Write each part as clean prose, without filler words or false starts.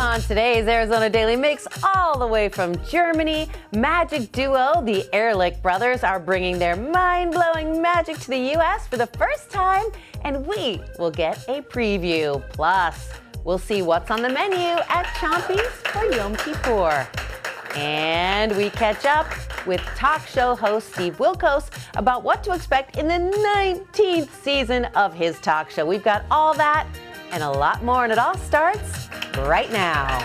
On today's Arizona Daily Mix, all the way from Germany, magic duo, the Ehrlich brothers, are bringing their mind-blowing magic to the U.S. for the first time, and we will get a preview. Plus, we'll see what's on the menu at Chompy's for Yom Kippur. And we catch up with talk show host Steve Wilkos about what to expect in the 19th season of his talk show. We've got all that and a lot more, and it all starts right now.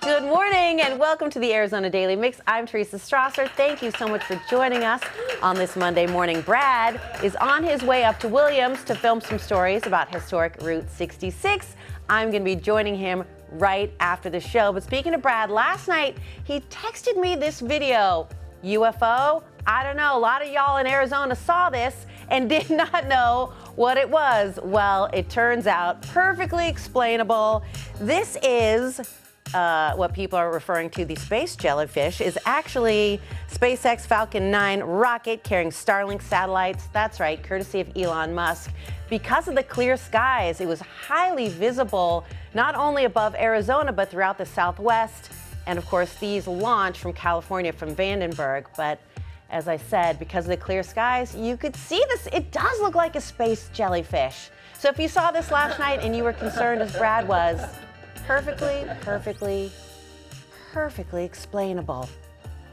Good morning and welcome to the Arizona Daily Mix. I'm Teresa Strasser. Thank you so much for joining us on this Monday morning. Brad is on his way up to Williams to film some stories about historic Route 66. I'm going to be joining him right after the show. But speaking of Brad, last night he texted me this video. UFO? I don't know. A lot of y'all in Arizona saw this and did not know what it was. Well, it turns out perfectly explainable. This is what people are referring to, the space jellyfish, is actually SpaceX Falcon 9 rocket carrying Starlink satellites. That's right, courtesy of Elon Musk. Because of the clear skies, it was highly visible, not only above Arizona, but throughout the Southwest. And of course, these launch from California, from Vandenberg. But as I said, because of the clear skies, you could see this. It does look like a space jellyfish. So if you saw this last night and you were concerned as Brad was, perfectly explainable.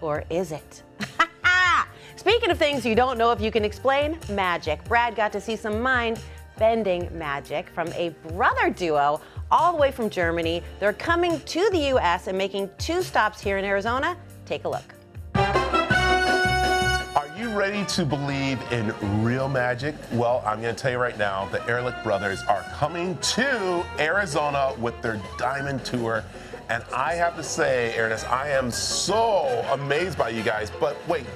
Or is it? Speaking of things you don't know if you can explain, magic. Brad got to see some mind-bending magic from a brother duo all the way from Germany. They're coming to the U.S. and making 2 stops here in Arizona. Take a look. Are you ready to believe in real magic? Well, I'm going to tell you right now, the Ehrlich brothers are coming to Arizona with their Diamond Tour. And I have to say, Ernest, I am so amazed by you guys. But wait,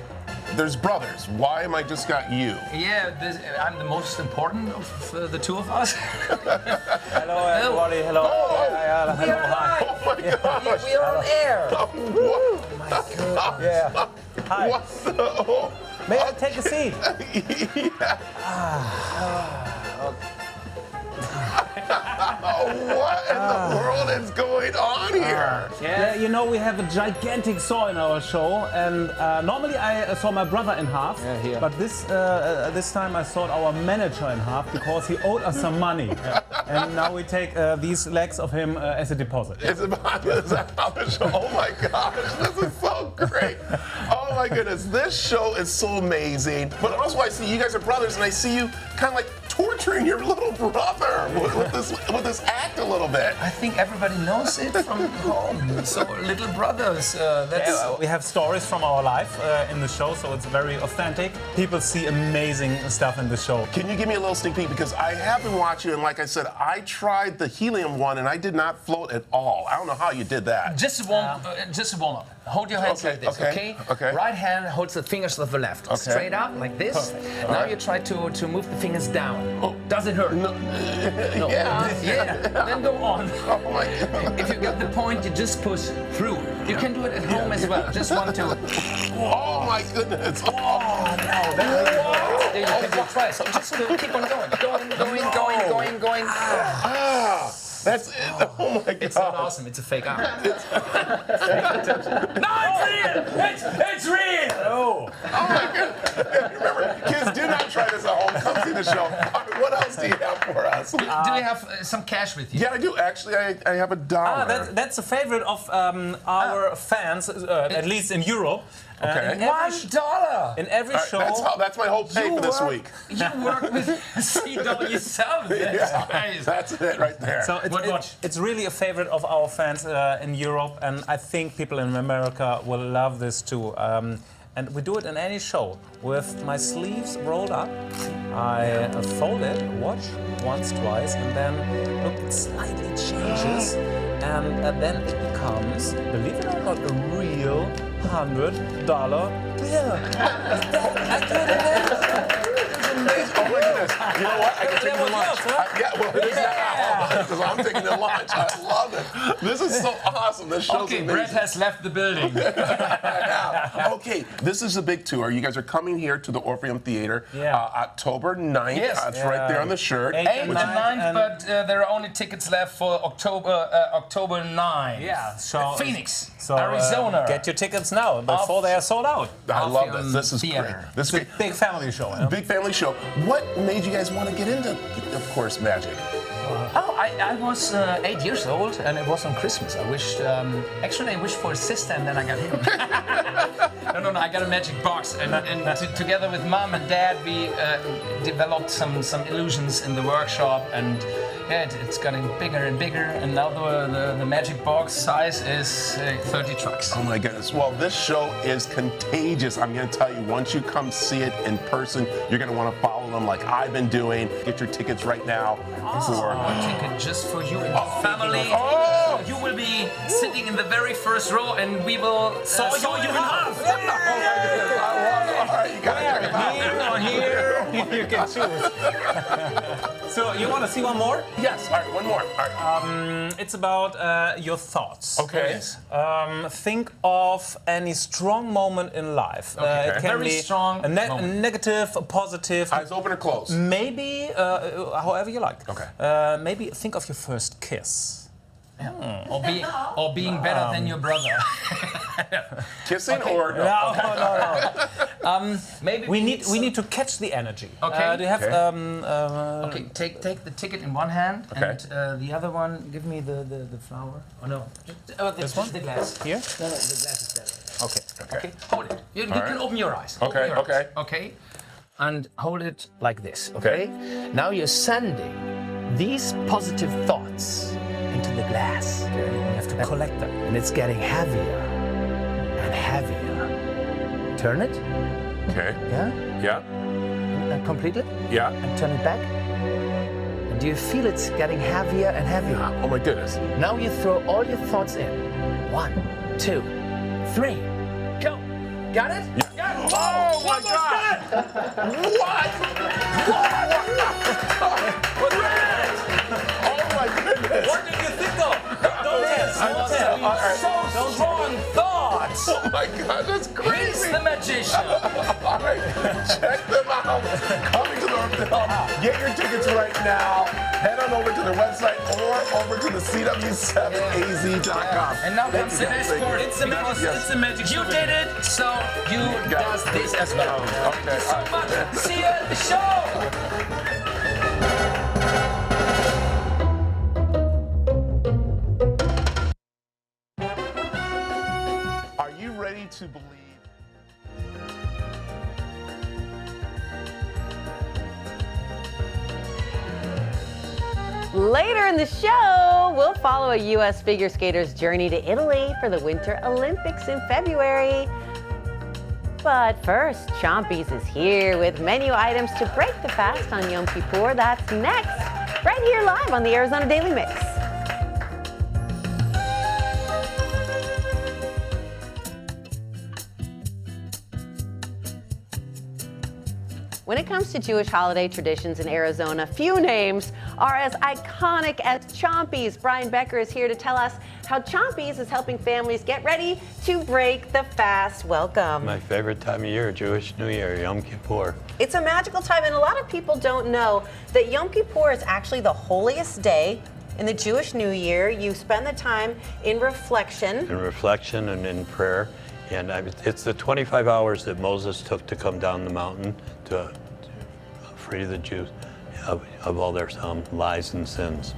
there's brothers. Why am I just got you? Yeah, I'm the most important of the two of us. Hello, everybody. Hello. Oh, Hi. oh my gosh. We are on air. Oh My God. Yeah. Hi. What the? May I take a seat? Yeah. What in the world is going on here? Yeah, you know, we have a gigantic saw in our show, and normally I saw my brother in half, but this time I sawed our manager in half because he owed us some money. And now we take these legs of him as a deposit. It's about this show. Oh my gosh, this is so great. Oh my goodness, this show is so amazing. But also I see you guys are brothers, and I see you kind of like torturing your little brother with this act a little bit. I think everybody knows it from home. So little brothers, We have stories from our life in the show, so it's very authentic. People see amazing stuff in the show. Can you give me a little sneak peek? Because I have been watching, and like I said, I tried the helium one, and I did not float at all. I don't know how you did that. just a warm up. Hold your hands like this, okay? Right hand holds the fingers of the left. Straight up, like this. Perfect. Now you try to move the fingers down. Oh. Does it hurt? No. No. Yeah. Then go on. Oh my God. If you get the point, you just push through. You can do it at home as well. Just 1, 2. Oh my goodness. Oh no. There you can do it twice. So just keep on going. That's it. Oh my God. It's not awesome. It's a fake arm. It's real! Oh my goodness. Remember, kids, do not try this at home. Come see the show. All right, what else do you have for us? Do you have some cash with you? Yeah, I do. Actually, I have $1. That's a favorite of our fans, at least in Europe. Okay. $1. In every show. That's my whole pay for this week. You work with CW7. Yeah, that's it right there. So it's really a favorite of our fans in Europe, and I think people in America will love this too. And we do it in any show with my sleeves rolled up. I fold it, watch once, twice, and then look, it slightly changes, and then it becomes, believe it or not, a real $100 bill. I did it. Oh my goodness. You know what? I can take the lunch. Yeah, well, it is now. Because I'm taking the lunch. I love it. This is so awesome. This show's Okay, amazing. Brett has left the building. Yeah. Okay, this is a big tour. You guys are coming here to the Orpheum Theater October 9th. Yes. That's right there on the shirt. 8th and 9th, but there are only tickets left for October 9th. Yeah, so Phoenix, so, Arizona. Get your tickets now before they are sold out. I love this. This is Theater. great. This is It's a big family show. You know? big family show. What made you guys want to get into, of course, magic? Oh, I was 8 years old, and it was on Christmas. I wished, actually, I wished for a sister, and then I got him. No, I got a magic box, and together with Mom and Dad, we developed some illusions in the workshop, and yeah, it's getting bigger and bigger, and now the magic box size is 30 trucks. Oh my goodness. Well, this show is contagious. I'm going to tell you, once you come see it in person, you're going to want to follow them like I've been doing. Get your tickets right now for A ticket just for you and your family. Oh! You will be sitting in the very first row, and we will saw you in half. Oh my goodness. I love it. All right, you got to check it out. Here or here, you can choose. So you want to see one more? Yes. All right, one more. All right. It's about your thoughts. Okay. Think of any strong moment in life. Okay. It can Very be strong a moment. negative, a positive. Eyes open or closed? Maybe, however you like. Okay. Maybe think of your first kiss. Or being better than your brother. Kissing or no? No. Maybe We need to catch the energy. Okay. Do you have? Okay, take the ticket in one hand, Okay. and the other one, give me the flower. Oh no, This one? the glass. Here? No, the glass is better. Okay. Okay, hold it. You right. can open your eyes. Okay, Open your okay. eyes. Okay. And hold it like this. Okay. Now you're sending these positive thoughts into the glass. You have to collect them. And it's getting heavier and heavier. Turn it. Okay. Yeah. Yeah. Completely. Yeah. And turn it back. And do you feel it's getting heavier and heavier? Oh my goodness. Now you throw all your thoughts in. 1, 2, 3. Go. Got it? Yeah. Oh my God! What? Oh my goodness! What did you think of? Don't test. So strong thoughts. Oh my God, that's He's crazy! the magician. All right, check them out. Coming to the Orpheum. Get your tickets right now. Head on over to their website or over to the CW7AZ.com. And now Thank comes you, the guys. best Thank part. you. It's the magic. Yes. It's a magic. You did it, so you does this as well. Okay. So much. See you at the show. Are you ready to believe? Later in the show, we'll follow a U.S. figure skater's journey to Italy for the Winter Olympics in February. But first, Chompy's is here with menu items to break the fast on Yom Kippur. That's next, right here live on the Arizona Daily Mix. When it comes to Jewish holiday traditions in Arizona, few names are as iconic as Chompy's. Brian Becker is here to tell us how Chompy's is helping families get ready to break the fast. Welcome. My favorite time of year, Jewish New Year, Yom Kippur. It's a magical time, and a lot of people don't know that Yom Kippur is actually the holiest day in the Jewish New Year. You spend the time in reflection. In reflection and in prayer. And it's the 25 hours that Moses took to come down the mountain to free the Jews of all their lies and sins.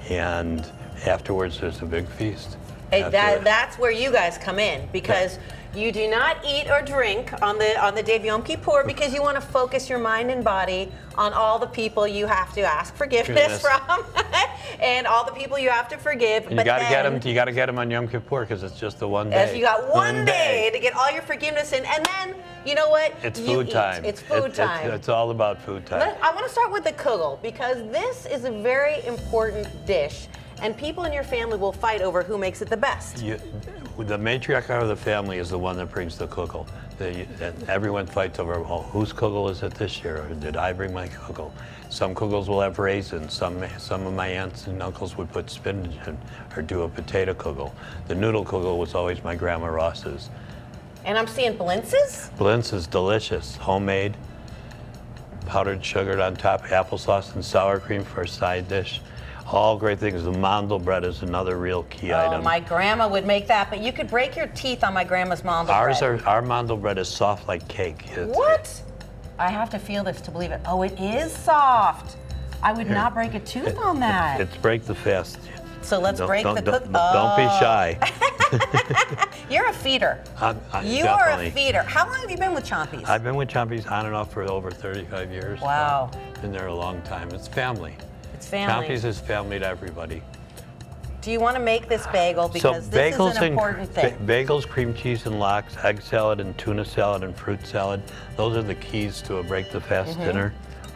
And afterwards, there's a big feast. That's where you guys come in, because you do not eat or drink on the day of Yom Kippur because you want to focus your mind and body on all the people you have to ask forgiveness from, and all the people you have to forgive. And you got to get them on Yom Kippur because it's just the one day. As you got one day to get all your forgiveness in, and then you know what? It's You food eat. time. It's food time. It's all about food time. I want to start with the kugel because this is a very important dish. and people in your family will fight over who makes it the best. The matriarch of the family is the one that brings the kugel. And everyone fights over, well, whose kugel is it this year? Or did I bring my kugel? Some kugels will have raisins. Some of my aunts and uncles would put spinach in or do a potato kugel. The noodle kugel was always my Grandma Ross's. And I'm seeing blintzes? Blintz is delicious, homemade, powdered sugar on top, applesauce and sour cream for a side dish. All great things. The mandel bread is another real key item. Oh, my grandma would make that, but you could break your teeth on my grandma's mandel bread. Our mandel bread is soft like cake. What? I have to feel this to believe it. Oh, it is soft. I would not break a tooth on that. It's break the fast. So let's break the cook. Don't be shy. You're a feeder. You are a feeder. How long have you been with Chompies? I've been with Chompies on and off for over 35 years. Wow. Been there a long time. It's family. It's family. Chompies is family to everybody. Do you want to make this bagel? Because this is an important thing. Bagels, cream cheese and lox, egg salad and tuna salad and fruit salad. Those are the keys to a break the fast dinner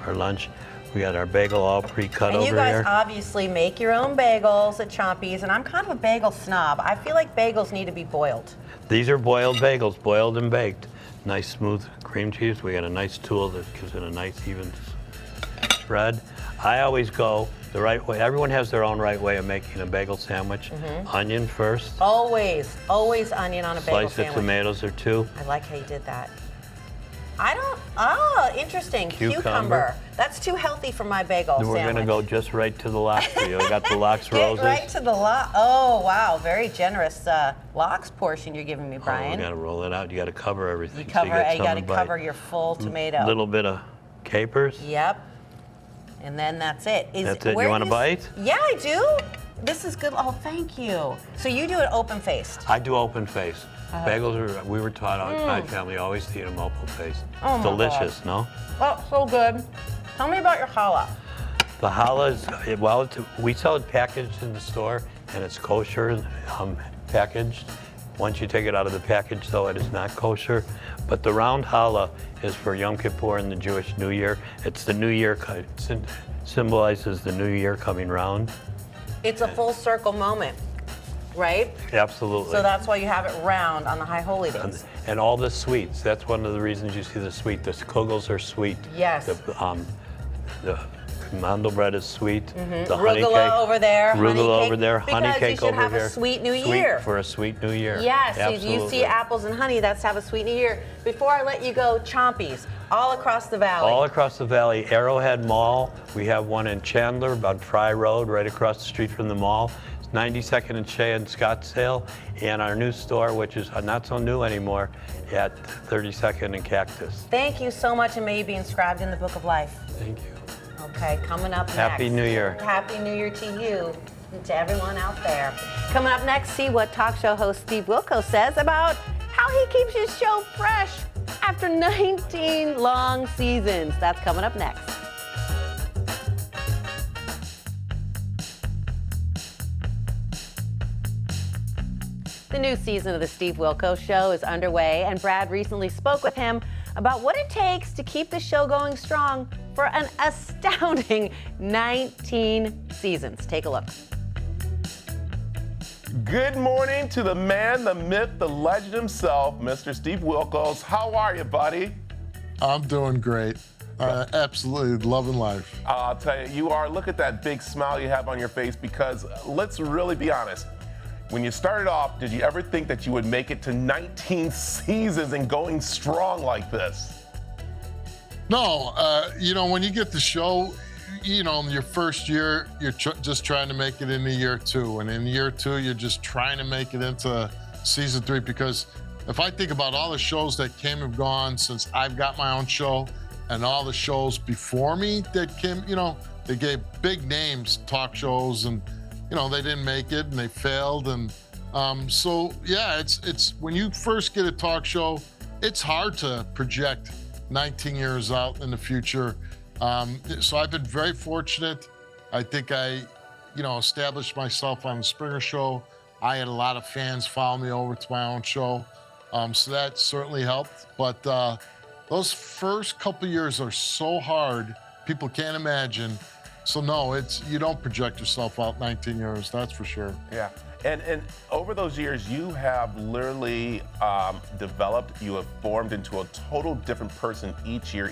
or lunch. We got our bagel all pre-cut over here. And you guys obviously make your own bagels at Chompies, and I'm kind of a bagel snob. I feel like bagels need to be boiled. These are boiled bagels, boiled and baked. Nice smooth cream cheese. We got a nice tool that gives it a nice even spread. I always go the right way. Everyone has their own right way of making a bagel sandwich. Onion first. Always onion on a bagel sandwich. Slice of tomatoes or two. I like how you did that. Interesting. Cucumber. That's too healthy for my bagel sandwich. We're gonna go just right to the lox for you. I got the lox roses. Get right to the lox. Oh, wow. Very generous lox portion you're giving me, Brian. You gotta roll it out. You gotta cover everything. You gotta cover your full tomato. A little bit of capers. Yep. And then that's it. That's it. You want a bite? Yeah, I do. This is good. Oh, thank you. So you do it open-faced? I do open-faced. Bagels we were taught in my family always to eat them open-faced. Oh, it's delicious, no? Oh, so good. Tell me about your challah. The challah is, we sell it packaged in the store, and it's kosher packaged. Once you take it out of the package, though, it is not kosher. But the round challah is for Yom Kippur and the Jewish New Year. It's the New Year, it symbolizes the New Year coming round. It's a full circle moment, right? Absolutely. So that's why you have it round on the High Holy Days. And all the sweets, that's one of the reasons you see the sweet. The kugels are sweet. Yes. The mandel bread is sweet. The honey cake over there. Arugula over there. Honey cake over here. Because you should have a sweet New Year. For a sweet New Year. Yes. Absolutely. You see apples and honey. That's to have a sweet New Year. Before I let you go, Chompies all across the valley. All across the valley. Arrowhead Mall. We have one in Chandler, about Fry Road, right across the street from the mall. 92nd and Shea in Scottsdale, and our new store, which is not so new anymore, at 32nd and Cactus. Thank you so much, and may you be inscribed in the Book of Life. Thank you. Okay, coming up next. Happy New Year. Happy New Year to you and to everyone out there. Coming up next, see what talk show host Steve Wilkos says about how he keeps his show fresh after 19 long seasons. That's coming up next. The new season of the Steve Wilkos Show is underway, and Brad recently spoke with him about what it takes to keep the show going strong for an astounding 19 seasons. Take a look. Good morning to the man, the myth, the legend himself, Mr. Steve Wilkos. How are you, buddy? I'm doing great. Absolutely loving life. I'll tell you, you are. Look at that big smile you have on your face, because let's really be honest. When you started off, did you ever think that you would make it to 19 seasons and going strong like this? No, when you get the show, your first year, you're just trying to make it into year two. And in year two, you're just trying to make it into season 3. Because if I think about all the shows that came and gone since I've got my own show, and all the shows before me that came, they gave big names, talk shows, and they didn't make it and they failed. And it's when you first get a talk show, it's hard to project 19 years out in the future. So I've been very fortunate. I think I, established myself on the Springer Show. I had a lot of fans follow me over to my own show. So that certainly helped. But those first couple years are so hard, people can't imagine. So no, you don't project yourself out 19 years, that's for sure. Yeah. And over those years, you have literally developed, you have formed into a total different person each year,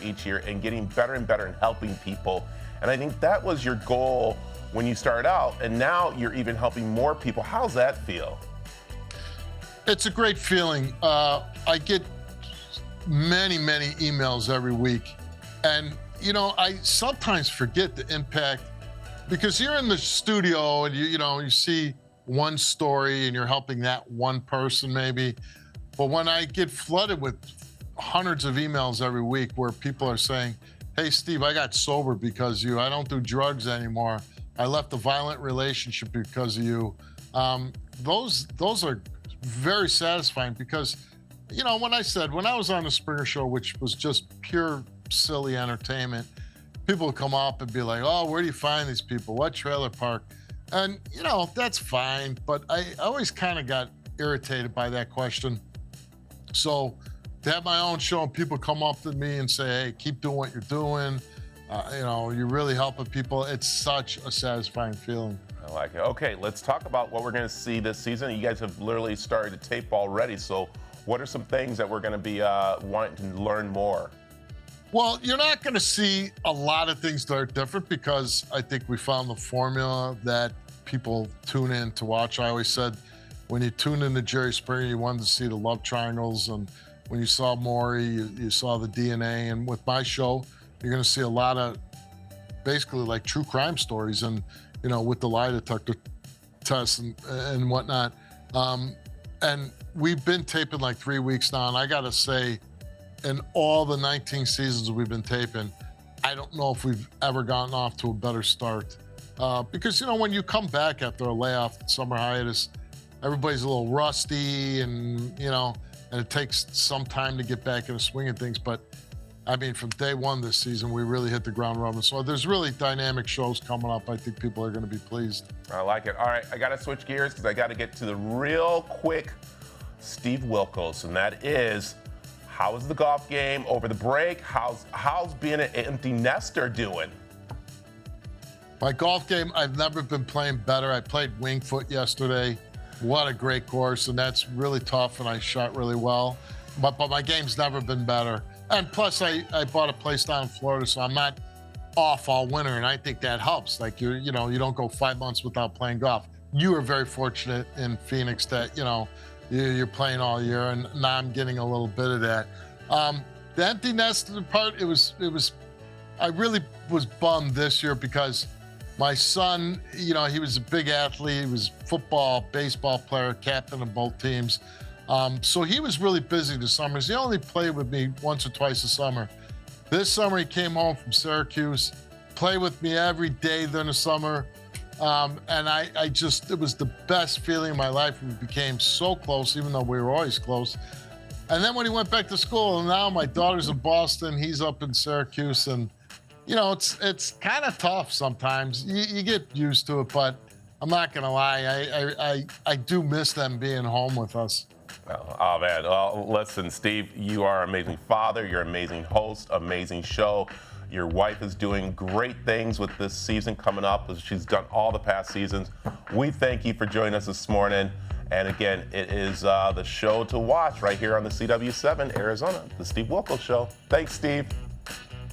and getting better and better and helping people. And I think that was your goal when you started out, and now you're even helping more people. How's that feel? It's a great feeling. I get many emails every week. And, I sometimes forget the impact, because you're in the studio and you see one story and you're helping that one person maybe. But when I get flooded with hundreds of emails every week where people are saying, hey, Steve, I got sober because of you. I don't do drugs anymore. I left a violent relationship because of you. Those are very satisfying, because, when I was on the Springer Show, which was just pure silly entertainment, people would come up and be like, oh, where do you find these people? What trailer park? And, that's fine. But I always kind of got irritated by that question. So to have my own show and people come up to me and say, hey, keep doing what you're doing. You're really helping people. It's such a satisfying feeling. I like it. Okay, let's talk about what we're going to see this season. You guys have literally started to tape already. So what are some things that we're going to be wanting to learn more? Well, you're not going to see a lot of things that are different, because I think we found the formula that people tune in to watch. I always said, when you tune into Jerry Springer, you wanted to see the love triangles. And when you saw Maury, you saw the DNA. And with my show, you're going to see a lot of basically like true crime stories, and, with the lie detector tests and whatnot. And we've been taping like 3 weeks now. And I got to say, in all the 19 seasons we've been taping, I don't know if we've ever gotten off to a better start. Because, when you come back after a layoff, summer hiatus, everybody's a little rusty, and, and it takes some time to get back in the swing of things. But, I mean, from day one this season, we really hit the ground running. So there's really dynamic shows coming up. I think people are going to be pleased. I like it. All right, I got to switch gears, because I got to get to the real quick Steve Wilkos, and that is, how was the golf game over the break? How's being an empty nester doing? My golf game, I've never been playing better. I played Winged Foot yesterday. What a great course, and that's really tough, and I shot really well. But my game's never been better. And plus, I bought a place down in Florida, so I'm not off all winter, and I think that helps. Like, you don't go 5 months without playing golf. You are very fortunate in Phoenix that, you're playing all year, and now I'm getting a little bit of that. The empty nest part, I really was bummed this year, because my son, he was a big athlete. He was football, baseball player, captain of both teams. So he was really busy this summer. He only played with me once or twice a summer. This summer, he came home from Syracuse, played with me every day during the summer. And it was the best feeling of my life. We became so close, even though we were always close. And then when he went back to school, and now my daughter's in Boston, he's up in Syracuse, and, it's kind of tough sometimes. You get used to it, but I'm not going to lie. I do miss them being home with us. Oh, man. Well, listen, Steve, you are an amazing father. You're an amazing host, amazing show. Your wife is doing great things with this season coming up, as she's done all the past seasons. We thank you for joining us this morning. And again, it is the show to watch right here on the CW7 Arizona, the Steve Wilkos Show. Thanks, Steve.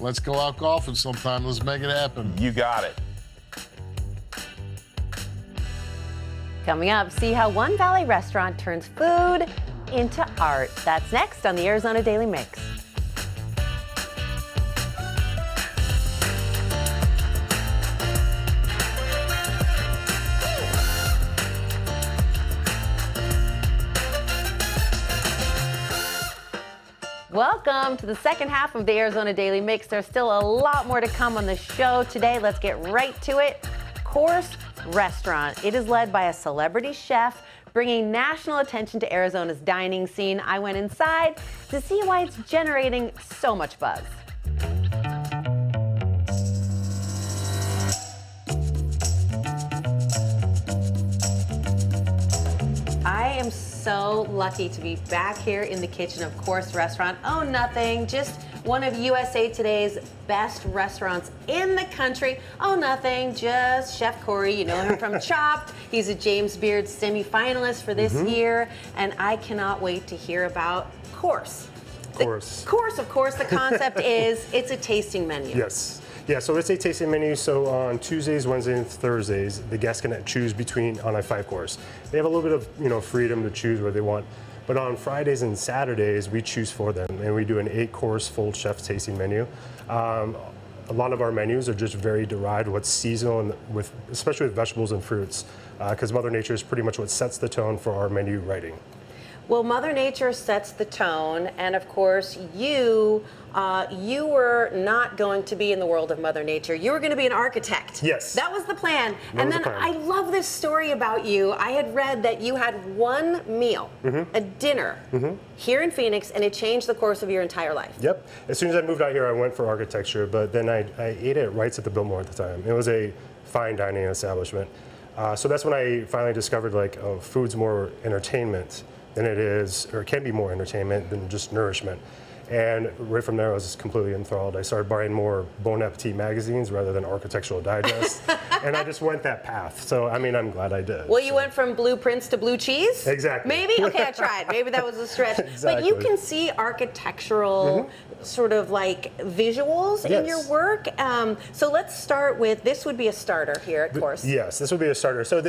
Let's go out golfing sometime. Let's make it happen. You got it. Coming up, see how One Valley Restaurant turns food into art. That's next on the Arizona Daily Mix. Welcome to the second half of the Arizona Daily Mix. There's still a lot more to come on the show today. Let's get right to it. Course Restaurant. It is led by a celebrity chef, bringing national attention to Arizona's dining scene. I went inside to see why it's generating so much buzz. I am so lucky to be back here in the kitchen of Course Restaurant. Oh, nothing, just one of USA Today's best restaurants in the country. Oh, nothing, just Chef Corey. You know him from Chopped. He's a James Beard semi-finalist for this year, and I cannot wait to hear about Course. Of course, the concept is it's a tasting menu. Yes. Yeah, so it's a tasting menu. So on Tuesdays, Wednesdays, and Thursdays, the guests can choose between on a 5-course. They have a little bit of freedom to choose what they want. But on Fridays and Saturdays, we choose for them, and we do an 8-course full chef tasting menu. A lot of our menus are just very derived, what's seasonal, and especially with vegetables and fruits, because Mother Nature is pretty much what sets the tone for our menu writing. Well, Mother Nature sets the tone, and of course, you were not going to be in the world of Mother Nature. You were going to be an architect. Yes. That was the plan. That and was then the plan. I love this story about you. I had read that you had one meal, a dinner, here in Phoenix, and it changed the course of your entire life. Yep. As soon as I moved out here, I went for architecture, but then I ate at Wright's at the Biltmore at the time. It was a fine dining establishment. So that's when I finally discovered food's more entertainment than it is, or it can be more entertainment than just nourishment. And right from there, I was just completely enthralled. I started buying more Bon Appetit magazines rather than Architectural Digest, and I just went that path. So, I mean, I'm glad I did. Well, you went from blueprints to blue cheese? Exactly. Maybe? Okay, I tried. Maybe that was a stretch. Exactly. But you can see architectural sort of like visuals in your work. So let's start with, this would be a starter here at Course. Yes, this would be a starter. So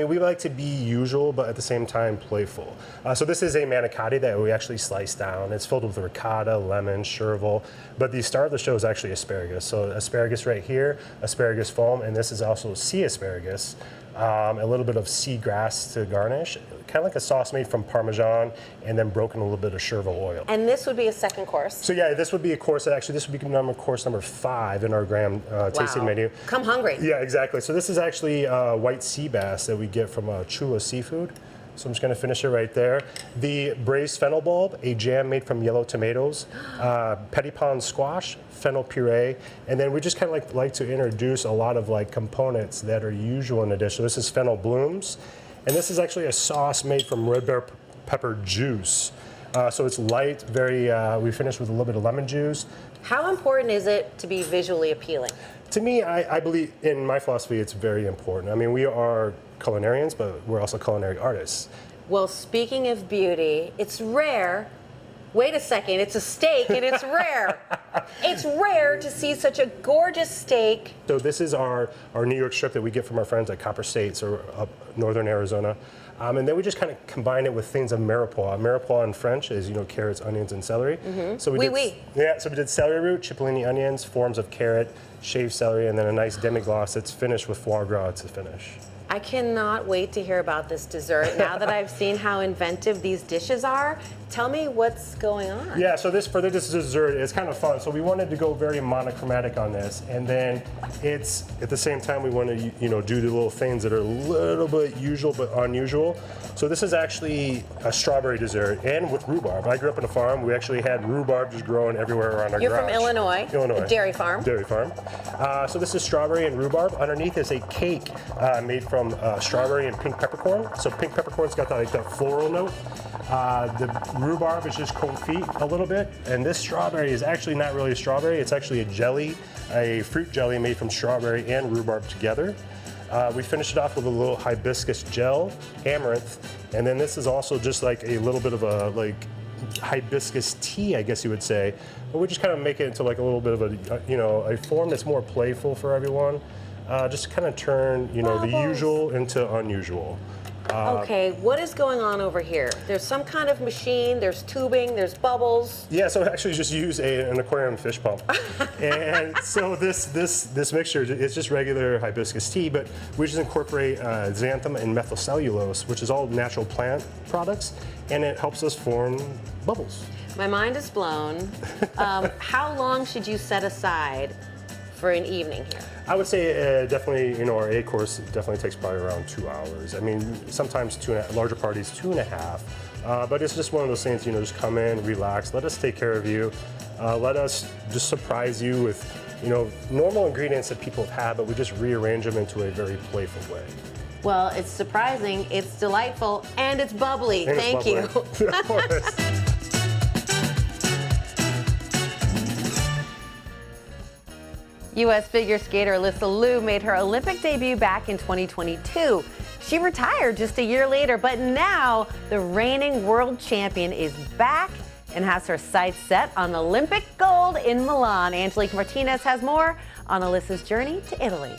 we like to be usual, but at the same time playful. So this is a manicotti that we actually slice down. It's filled with ricotta, lemon, chervil. But the star of the show is actually asparagus. So asparagus right here, asparagus foam, and this is also sea asparagus. A little bit of seagrass to garnish, kind of like a sauce made from Parmesan, and then broken a little bit of chervil oil. And this would be a second course. So yeah, this would be a course that this would be course number 5 in our Graham tasting menu. Come hungry. Yeah, exactly. So this is actually white sea bass that we get from Chula Seafood. So I'm just going to finish it right there. The braised fennel bulb, a jam made from yellow tomatoes, petit pon squash, fennel puree, and then we just kind of like to introduce a lot of components that are usual in the dish. So this is fennel blooms, and this is actually a sauce made from red bell pepper juice. So it's light, we finish with a little bit of lemon juice. How important is it to be visually appealing? To me, I believe, in my philosophy, it's very important. I mean, we are culinarians, but we're also culinary artists. Well, speaking of beauty, it's rare. Wait a second, it's a steak and it's rare. It's rare to see such a gorgeous steak. So this is our New York strip that we get from our friends at Copper States or up northern Arizona. And then we just kind of combine it with things of mirepoix. Mirepoix in French is, carrots, onions, and celery. So we did celery root, cipollini onions, forms of carrot, shaved celery, and then a nice demi-glace that's finished with foie gras to finish. I cannot wait to hear about this dessert. Now that I've seen how inventive these dishes are, tell me what's going on. Yeah, so this dessert is kind of fun. So we wanted to go very monochromatic on this, and then it's at the same time we want to do the little things that are a little bit usual but unusual. So this is actually a strawberry dessert, and with rhubarb. I grew up on a farm. We actually had rhubarb just growing everywhere around our garage. You're from Illinois. Illinois. Dairy farm. Dairy farm. So this is strawberry and rhubarb. Underneath is a cake made from strawberry and pink peppercorn. So pink peppercorn's got that floral note. The rhubarb is just confit a little bit, and this strawberry is actually not really a strawberry. It's actually a jelly, a fruit jelly made from strawberry and rhubarb together. We finished it off with a little hibiscus gel, amaranth, and then this is also just like a little bit of a hibiscus tea, I guess you would say. But we just kind of make it into a little bit of a form that's more playful for everyone. Just kind of turn the usual into unusual. Okay, what is going on over here? There's some kind of machine, there's tubing, there's bubbles. Yeah, so actually just use an aquarium fish pump. And so this mixture is just regular hibiscus tea, but we just incorporate xanthan and methylcellulose, which is all natural plant products, and it helps us form bubbles. My mind is blown. How long should you set aside for an evening here? I would say definitely, our A course definitely takes probably around 2 hours. I mean, sometimes larger parties, 2.5. But it's just one of those things, just come in, relax, let us take care of you. Let us just surprise you with, normal ingredients that people have had, but we just rearrange them into a very playful way. Well, it's surprising, it's delightful, and it's bubbly. And Thank you. Of course. U.S. figure skater Alyssa Liu made her Olympic debut back in 2022. She retired just a year later, but now the reigning world champion is back and has her sights set on Olympic gold in Milan. Angelique Martinez has more on Alyssa's journey to Italy.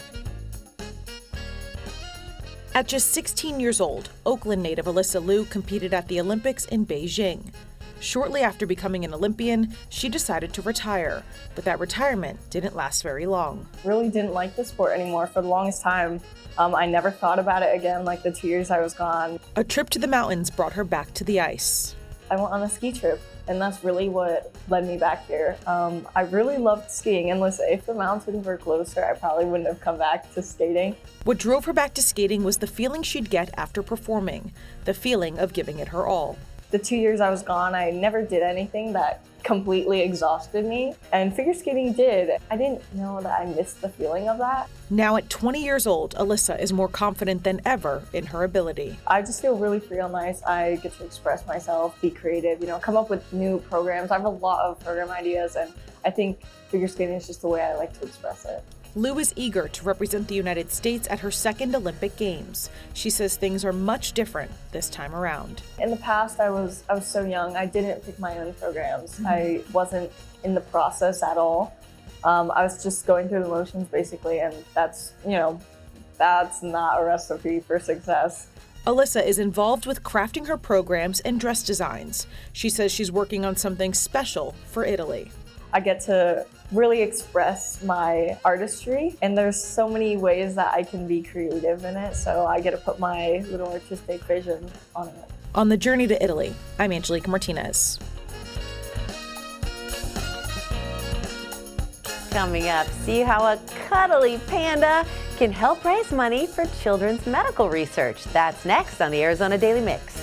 At just 16 years old, Oakland native Alyssa Liu competed at the Olympics in Beijing. Shortly after becoming an Olympian, she decided to retire, but that retirement didn't last very long. Really didn't like the sport anymore for the longest time. I never thought about it again, like the 2 years I was gone. A trip to the mountains brought her back to the ice. I went on a ski trip, and that's really what led me back here. I really loved skiing, and listen, if the mountains were closer, I probably wouldn't have come back to skating. What drove her back to skating was the feeling she'd get after performing, the feeling of giving it her all. The 2 years I was gone, I never did anything that completely exhausted me, and figure skating did. I didn't know that I missed the feeling of that. Now at 20 years old, Alyssa is more confident than ever in her ability. I just feel really free on the ice. I get to express myself, be creative, come up with new programs. I have a lot of program ideas, and I think figure skating is just the way I like to express it. Liu is eager to represent the United States at her second Olympic Games. She says things are much different this time around. In the past, I was so young. I didn't pick my own programs. I wasn't in the process at all. I was just going through the motions basically, and that's not a recipe for success. Alyssa is involved with crafting her programs and dress designs. She says she's working on something special for Italy. I get to really express my artistry, and there's so many ways that I can be creative in it, so I get to put my little artistic vision on it. On the journey to Italy, I'm Angelique Martinez. Coming up, see how a cuddly panda can help raise money for children's medical research. That's next on the Arizona Daily Mix.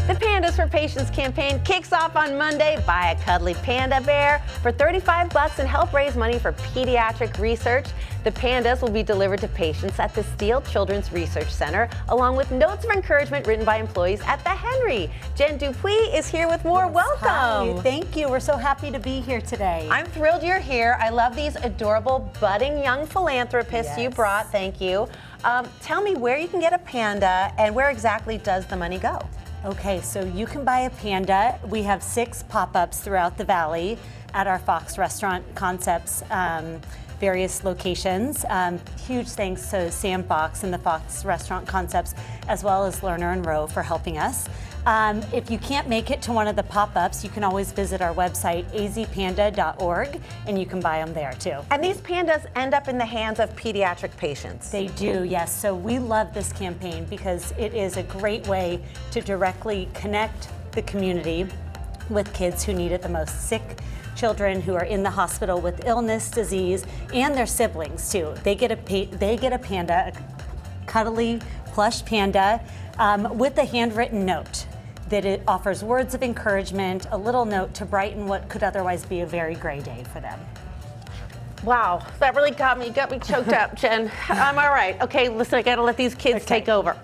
The Pandas for Patients campaign kicks off on Monday. Buy a cuddly panda bear for $35 and help raise money for pediatric research. The pandas will be delivered to patients at the Steele Children's Research Center, along with notes of encouragement written by employees at the Henry. Jen Dupuis is here with more. Welcome. Hi, thank you. We're so happy to be here today. I'm thrilled you're here. I love these adorable budding young philanthropists you brought. Thank you. Tell me where you can get a panda and where exactly does the money go? Okay, so you can buy a panda. We have 6 pop-ups throughout the valley at our Fox Restaurant Concepts, various locations. Huge thanks to Sam Fox and the Fox Restaurant Concepts, as well as Lerner and Rowe for helping us. If you can't make it to one of the pop-ups, you can always visit our website, azpanda.org, and you can buy them there too. And these pandas end up in the hands of pediatric patients. They do, yes. So we love this campaign because it is a great way to directly connect the community with kids who need it the most, sick children who are in the hospital with illness, disease, and their siblings too. They get a panda, a cuddly plush panda, with a handwritten note that it offers words of encouragement, a little note to brighten what could otherwise be a very gray day for them. Wow, that really got me choked up, Jen. I'm all right. Okay, listen, I gotta let these kids take over.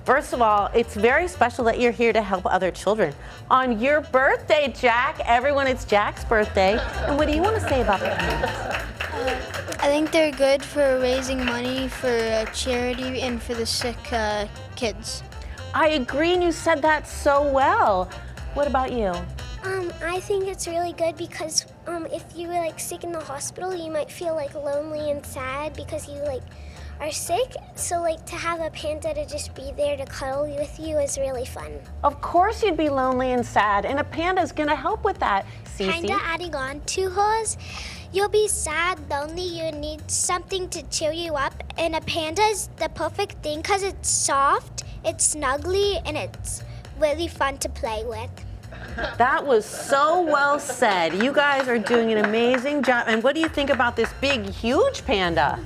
First of all, it's very special that you're here to help other children. On your birthday, Jack, everyone, it's Jack's birthday. And what do you want to say about the pandas? I think they're good for raising money for a charity and for the sick kids. I agree, and you said that so well. What about you? I think it's really good because if you were sick in the hospital, you might feel lonely and sad because you are sick. So to have a panda to just be there to cuddle with you is really fun. Of course you'd be lonely and sad, and a panda's gonna help with that. Kinda adding on to hers, you'll be sad, lonely, you need something to cheer you up, and a panda's the perfect thing because it's soft, it's snuggly, and it's really fun to play with. That was so well said. You guys are doing an amazing job. And what do you think about this big, huge panda?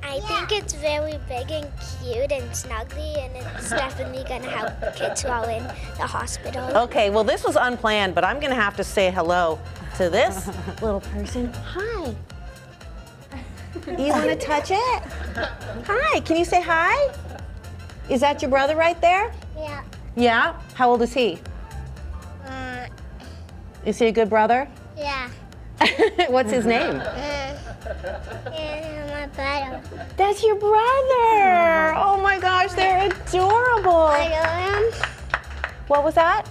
I think it's very big and cute and snuggly, and it's definitely going to help kids who are in the hospital. Okay, well, this was unplanned, but I'm going to have to say hello to this little person. Hi. You want to touch it? Hi. Can you say hi? Is that your brother right there? Yeah. Yeah? How old is he? Is he a good brother? Yeah. What's his name? My brother. That's your brother. Oh my gosh, they're adorable. Williams. What was that?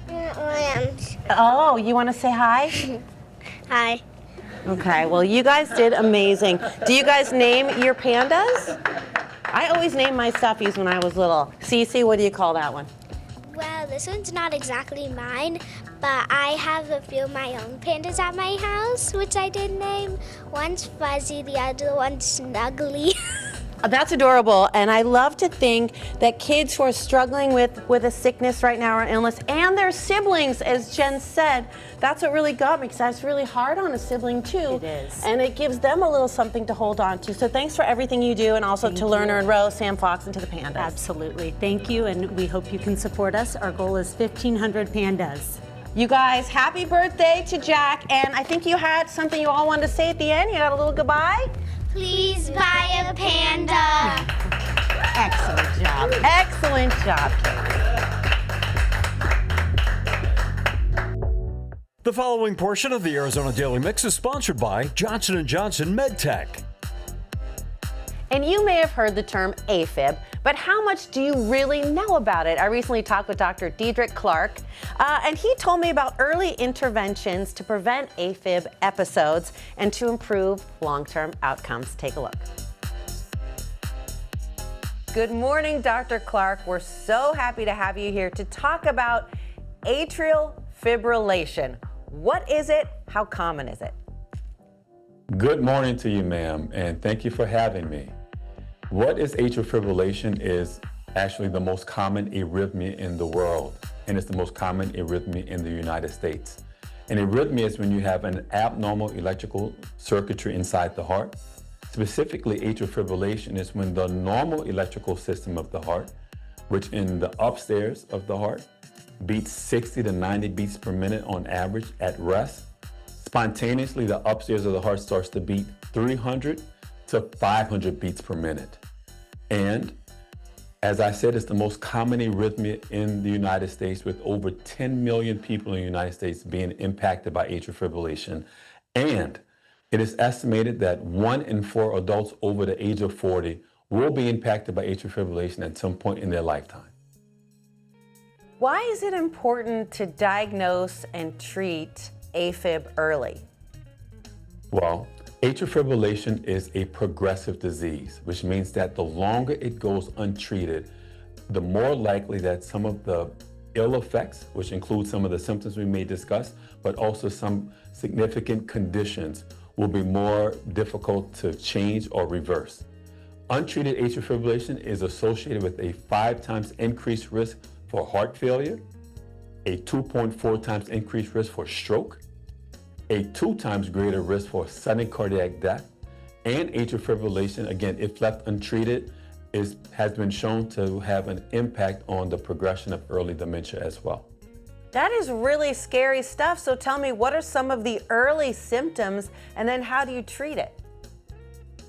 Williams. Oh, you want to say hi? Hi. Okay, well, you guys did amazing. Do you guys name your pandas? I always named my stuffies when I was little. Cece, what do you call that one? Well, this one's not exactly mine, but I have a few of my own pandas at my house, which I did name. One's Fuzzy, the other one's Snuggly. That's adorable, and I love to think that kids who are struggling with a sickness right now or illness, and their siblings, as Jen said, that's what really got me, because that's really hard on a sibling too. It is. And it gives them a little something to hold on to. So thanks for everything you do, and also to Lerner and Rose, Sam Fox, and to the pandas. Absolutely. Thank you, and we hope you can support us. Our goal is 1,500 pandas. You guys, happy birthday to Jack, and I think you had something you all wanted to say at the end. You got a little goodbye? Please buy a panda. Excellent job. Excellent job, kids. The following portion of the Arizona Daily Mix is sponsored by Johnson & Johnson MedTech. And you may have heard the term AFib, but how much do you really know about it? I recently talked with Dr. Diedrich Clark, and he told me about early interventions to prevent AFib episodes and to improve long-term outcomes. Take a look. Good morning, Dr. Clark. We're so happy to have you here to talk about atrial fibrillation. What is it? How common is it? Good morning to you, ma'am, and thank you for having me. What is atrial fibrillation is actually the most common arrhythmia in the world, and it's the most common arrhythmia in the United States. An arrhythmia is when you have an abnormal electrical circuitry inside the heart. Specifically, atrial fibrillation is when the normal electrical system of the heart, which in the upstairs of the heart, beats 60 to 90 beats per minute on average at rest. Spontaneously, the upstairs of the heart starts to beat 300 to 500 beats per minute. And as I said, it's the most common arrhythmia in the United States, with over 10 million people in the United States being impacted by atrial fibrillation. And it is estimated that 1 in 4 adults over the age of 40 will be impacted by atrial fibrillation at some point in their lifetime. Why is it important to diagnose and treat AFib early? Well, atrial fibrillation is a progressive disease, which means that the longer it goes untreated, the more likely that some of the ill effects, which include some of the symptoms we may discuss, but also some significant conditions, will be more difficult to change or reverse. Untreated atrial fibrillation is associated with a 5 times increased risk for heart failure, a 2.4 times increased risk for stroke, a 2 times greater risk for sudden cardiac death, and atrial fibrillation, again, if left untreated, has been shown to have an impact on the progression of early dementia as well. That is really scary stuff. So tell me, what are some of the early symptoms, and then how do you treat it?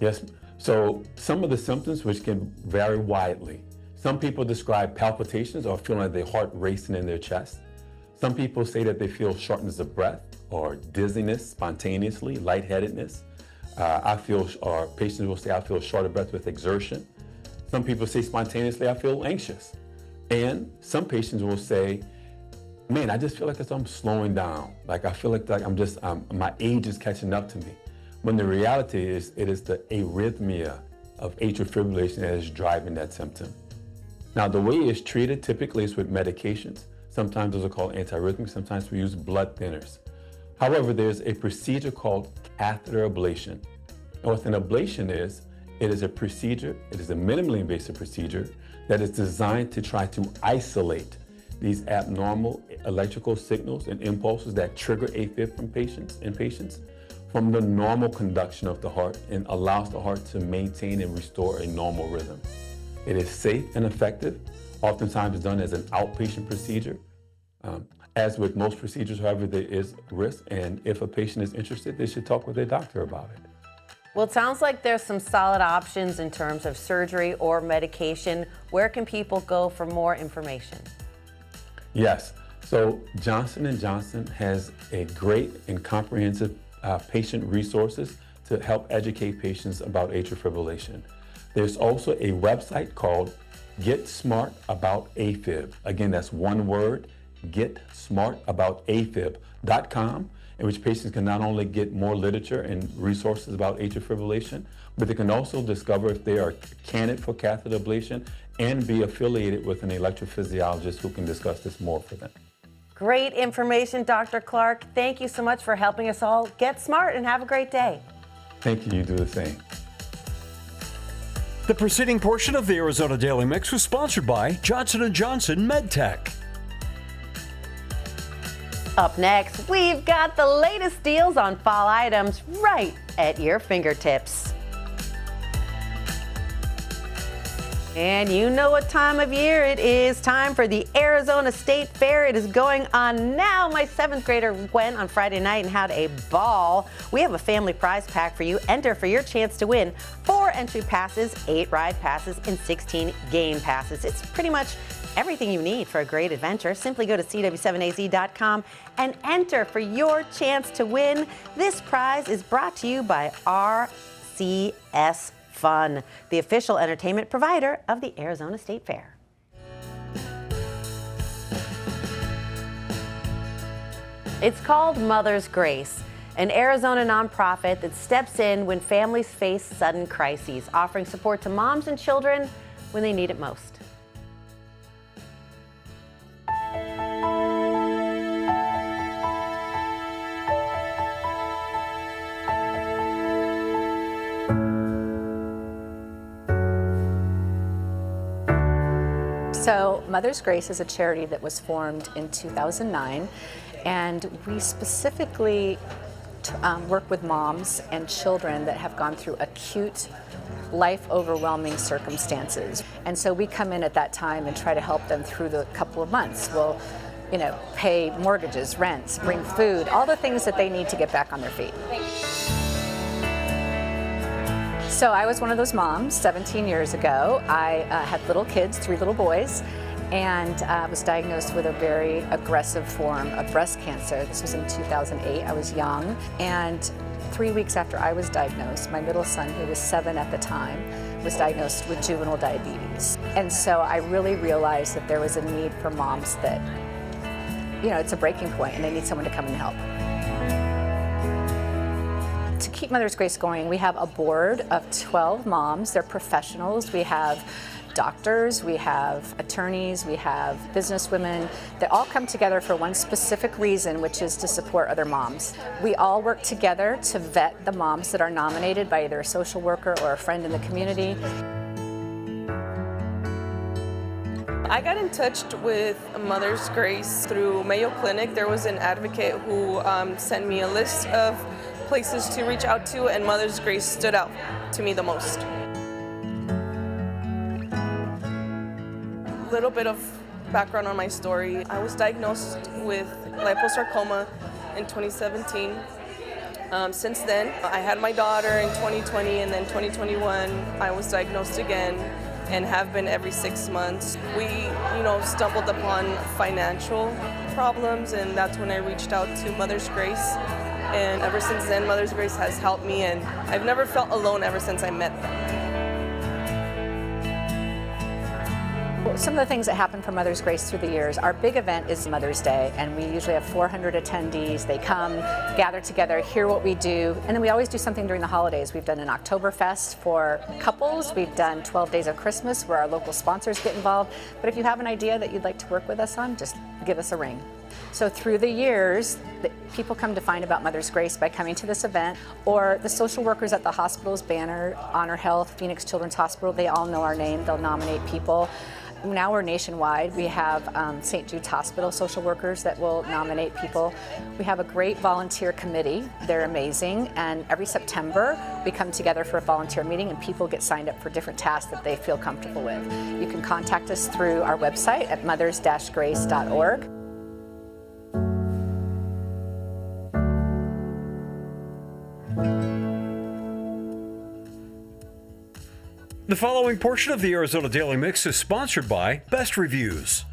Yes, so some of the symptoms, which can vary widely. Some people describe palpitations or feeling like their heart racing in their chest. Some people say that they feel shortness of breath or dizziness spontaneously, lightheadedness. Patients will say, I feel short of breath with exertion. Some people say spontaneously, I feel anxious. And some patients will say, man, I just feel like I'm slowing down. Like I feel like my age is catching up to me. When the reality is, it is the arrhythmia of atrial fibrillation that is driving that symptom. Now, the way it's treated typically is with medications. Sometimes those are called antiarrhythmics, sometimes we use blood thinners. However, there's a procedure called catheter ablation. And what an ablation is, it is a procedure, it is a minimally invasive procedure that is designed to try to isolate these abnormal electrical signals and impulses that trigger AFib in patients from the normal conduction of the heart, and allows the heart to maintain and restore a normal rhythm. It is safe and effective. Oftentimes it's done as an outpatient procedure. As with most procedures, however, there is risk, and if a patient is interested, they should talk with their doctor about it. Well, it sounds like there's some solid options in terms of surgery or medication. Where can people go for more information? Yes. So Johnson & Johnson has a great and comprehensive patient resources to help educate patients about atrial fibrillation. There's also a website called Get Smart About AFib. Again, that's one word, getsmartaboutafib.com, in which patients can not only get more literature and resources about atrial fibrillation, but they can also discover if they are a candidate for catheter ablation and be affiliated with an electrophysiologist who can discuss this more for them. Great information, Dr. Clark. Thank you so much for helping us all get smart and have a great day. Thank you. You do the same. The preceding portion of the Arizona Daily Mix was sponsored by Johnson & Johnson MedTech. Up next, we've got the latest deals on fall items right at your fingertips. And you know what time of year it is. Time for the Arizona State Fair. It is going on now. My 7th grader went on Friday night and had a ball. We have a family prize pack for you. Enter for your chance to win 4 entry passes, 8 ride passes, and 16 game passes. It's pretty much everything you need for a great adventure. Simply go to cw7az.com and enter for your chance to win. This prize is brought to you by RCS Fun, the official entertainment provider of the Arizona State Fair. It's called Mother's Grace, an Arizona nonprofit that steps in when families face sudden crises, offering support to moms and children when they need it most. So Mother's Grace is a charity that was formed in 2009, and we specifically work with moms and children that have gone through acute, life-overwhelming circumstances. And so we come in at that time and try to help them through the couple of months. We'll, pay mortgages, rents, bring food, all the things that they need to get back on their feet. So I was one of those moms 17 years ago. I had little kids, 3 little boys, and was diagnosed with a very aggressive form of breast cancer. This was in 2008. I was young, and 3 weeks after I was diagnosed, my middle son, who was 7 at the time, was diagnosed with juvenile diabetes. And so I really realized that there was a need for moms that, it's a breaking point and they need someone to come and help. To keep Mother's Grace going, we have a board of 12 moms. They're professionals. We have doctors, we have attorneys, we have businesswomen that all come together for one specific reason, which is to support other moms. We all work together to vet the moms that are nominated by either a social worker or a friend in the community. I got in touch with Mother's Grace through Mayo Clinic. There was an advocate who sent me a list of places to reach out to, and Mother's Grace stood out to me the most. A little bit of background on my story. I was diagnosed with liposarcoma in 2017. Since then, I had my daughter in 2020, and then 2021, I was diagnosed again and have been every 6 months. We, stumbled upon financial problems, and that's when I reached out to Mother's Grace. And ever since then, Mother's Grace has helped me, and I've never felt alone ever since I met them. Some of the things that happen for Mother's Grace through the years, our big event is Mother's Day, and we usually have 400 attendees. They come, gather together, hear what we do, and then we always do something during the holidays. We've done an Oktoberfest for couples. We've done 12 Days of Christmas where our local sponsors get involved. But if you have an idea that you'd like to work with us on, just give us a ring. So through the years, people come to find about Mother's Grace by coming to this event, or the social workers at the hospitals, Banner, Honor Health, Phoenix Children's Hospital, they all know our name. They'll nominate people. Now we're nationwide. We have St. Jude's Hospital social workers that will nominate people. We have a great volunteer committee. They're amazing. And every September, we come together for a volunteer meeting and people get signed up for different tasks that they feel comfortable with. You can contact us through our website at mothers-grace.org. The following portion of the Arizona Daily Mix is sponsored by Best Reviews.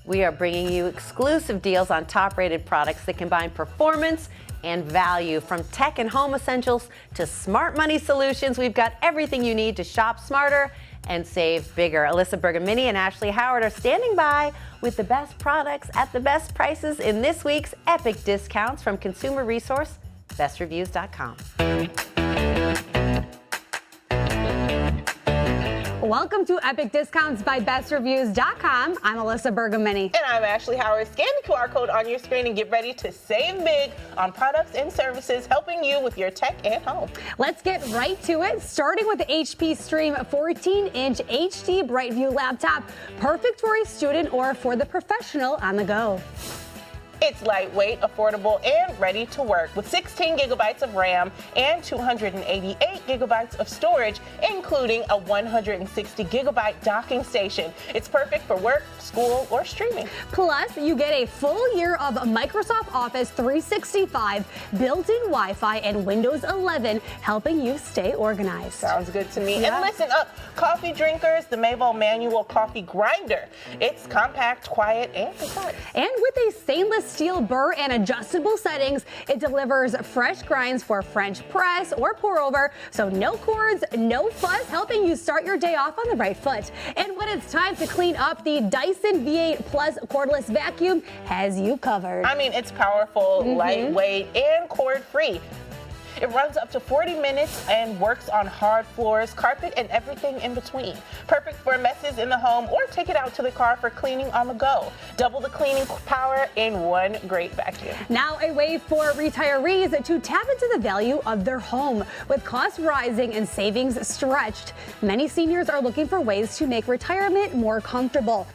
We are bringing you exclusive deals on top-rated products that combine performance and value. From tech and home essentials to smart money solutions, we've got everything you need to shop smarter and save bigger. Alyssa Bergamini and Ashley Howard are standing by with the best products at the best prices in this week's epic discounts from consumer resource, bestreviews.com. Welcome to Epic Discounts by bestreviews.com. I'm Alyssa Bergamini. And I'm Ashley Howard. Scan the QR code on your screen and get ready to save big on products and services helping you with your tech and home. Let's get right to it, starting with the HP Stream 14-inch HD BrightView laptop, perfect for a student or for the professional on the go. It's lightweight, affordable, and ready to work with 16 gigabytes of RAM and 288 gigabytes of storage, including a 160 gigabyte docking station. It's perfect for work, school, or streaming. Plus, you get a full year of Microsoft Office 365, built-in Wi-Fi, and Windows 11, helping you stay organized. Sounds good to me. Yeah. And listen up, coffee drinkers, the Mavo manual coffee grinder. It's compact, quiet, and precise. And with a stainless steel burr and adjustable settings, it delivers fresh grinds for French press or pour over, so no cords, no fuss, helping you start your day off on the right foot. And when it's time to clean up, the Dyson V8 Plus cordless vacuum has you covered. I mean, it's powerful, lightweight, and cord-free. It runs up to 40 minutes and works on hard floors, carpet, and everything in between. Perfect for messes in the home or take it out to the car for cleaning on the go. Double the cleaning power in one great vacuum. Now a way for retirees to tap into the value of their home. With costs rising and savings stretched, many seniors are looking for ways to make retirement more comfortable.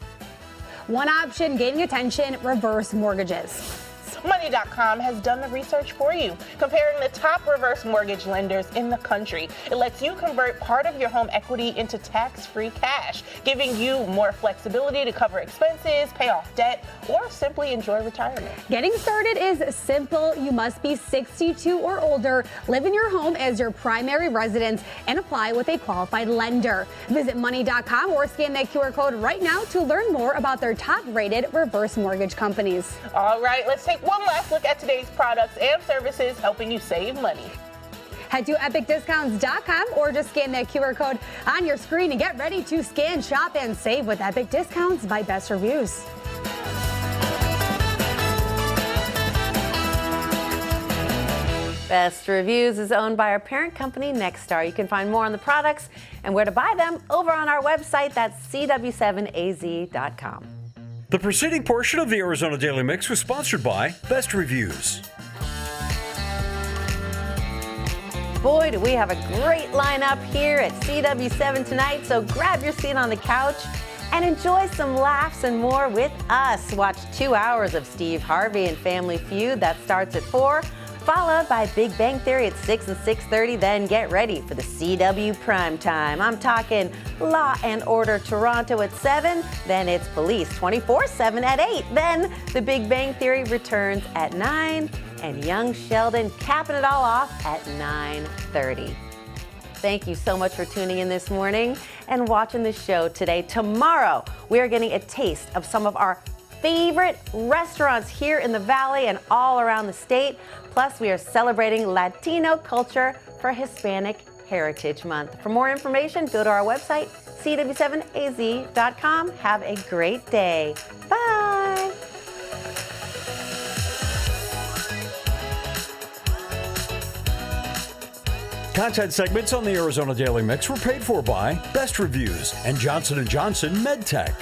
One option gaining attention: reverse mortgages. Money.com has done the research for you, comparing the top reverse mortgage lenders in the country. It lets you convert part of your home equity into tax-free cash, giving you more flexibility to cover expenses, pay off debt, or simply enjoy retirement. Getting started is simple. You must be 62 or older, live in your home as your primary residence, and apply with a qualified lender. Visit Money.com or scan that QR code right now to learn more about their top-rated reverse mortgage companies. All right, let's take one last look at today's products and services helping you save money. Head to epicdiscounts.com or just scan that QR code on your screen and get ready to scan, shop, and save with Epic Discounts by Best Reviews. Best Reviews is owned by our parent company, Nexstar. You can find more on the products and where to buy them over on our website. That's cw7az.com. The preceding portion of the Arizona Daily Mix was sponsored by Best Reviews. Boy, do we have a great lineup here at CW7 tonight, so grab your seat on the couch and enjoy some laughs and more with us. Watch 2 hours of Steve Harvey and Family Feud. That starts at 4, followed by Big Bang Theory at 6 and 6:30. Then get ready for the CW Primetime. I'm talking Law and Order Toronto at 7. Then it's Police 24/7 at 8. Then the Big Bang Theory returns at 9. And Young Sheldon capping it all off at 9:30. Thank you so much for tuning in this morning and watching the show today. Tomorrow, we are getting a taste of some of our favorite restaurants here in the Valley and all around the state. Plus, we are celebrating Latino culture for Hispanic Heritage Month. For more information, go to our website, cw7az.com. Have a great day. Bye. Content segments on the Arizona Daily Mix were paid for by Best Reviews and Johnson & Johnson MedTech.